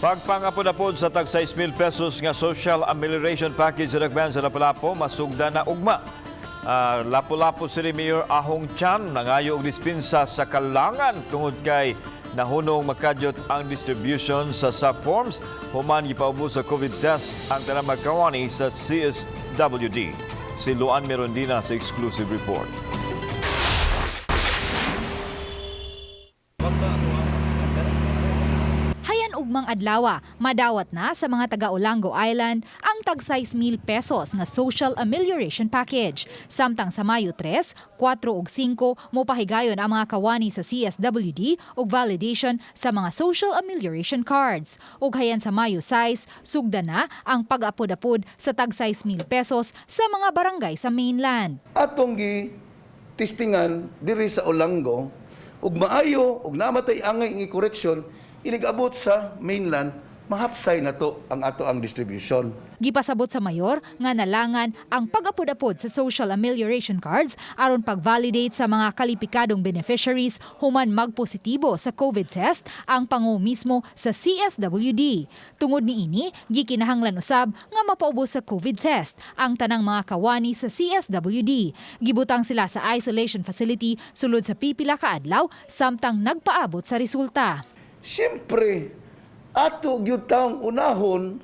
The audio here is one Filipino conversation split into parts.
Pagpangapod-apod sa tag 6,000 pesos nga social amelioration package sa Dakbayan sa Lapu-Lapu, masugda na ugma. Lapu-Lapu City Mayor Ahong Chan nangayo og dispensa sa kalangan tungod kay nahunong makadyot ang distribution sa subforms human gipaubos sa COVID test ang tanang magkawani sa CSWD. Si Luan Merondina sa exclusive report. Ugmang adlaw, madawat na sa mga taga-Olango Island ang tag 6,000 pesos nga social amelioration package. Samtang sa Mayo 3, 4 ug 5 mopahigayon ang mga kawani sa CSWD ug validation sa mga social amelioration cards. Ug hayan sa Mayo 6, sugda na ang pag-apod-apod sa tag 6,000 pesos sa mga barangay sa mainland. Atong testingan diri sa Olango ug maayo ug namatay angay nga correction inigabot sa mainland, mahapsay na to ang ato ang distribution. Gipasabot sa mayor nga nalangan ang pag-apod-apod sa social amelioration cards aron pag-validate sa mga kalipikadong beneficiaries human magpositibo sa COVID test ang pangu mismo sa CSWD. Tungod niini, gikinahanglan usab nga mapaubos sa COVID test ang tanang mga kawani sa CSWD. Gibutang sila sa isolation facility sulod sa pipila ka adlaw samtang nagpaabot sa resulta. Siyempre, ato gyud taong unahon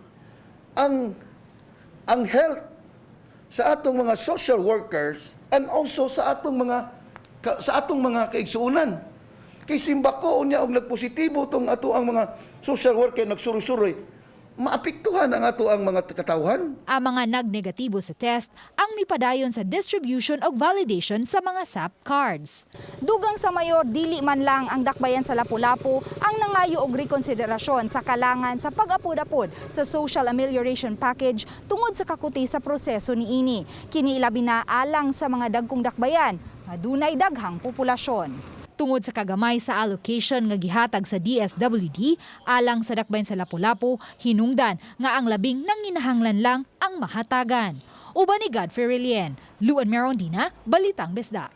ang health sa atong mga social workers and also sa atong mga kaigsuunan. Kay simbako unya og nagpositibo tong ato ang mga social worker nagsuroy-suroy, maapektuhan ang ato ang mga katawhan. Ang mga nagnegatibo sa test ang mipadayon sa distribution o validation sa mga SAP cards. Dugang sa mayor, dili man lang ang Dakbayan sa Lapu-Lapu ang nangayo og rekonsiderasyon sa kalangan sa pag-apod-apod sa social amelioration package tungod sa kakuti sa proseso niini. Kini labi na alang sa mga dagkong dakbayan nga dunay daghang populasyon. Tungod sa kagamay sa allocation nga gihatag sa DSWD alang sa Dakbayan sa Lapu-Lapu, hinungdan nga ang labing nanginahanglan lang ang mahatagan. Uban ni Godfrey Relien, Luan Merondina, Balitang Besda.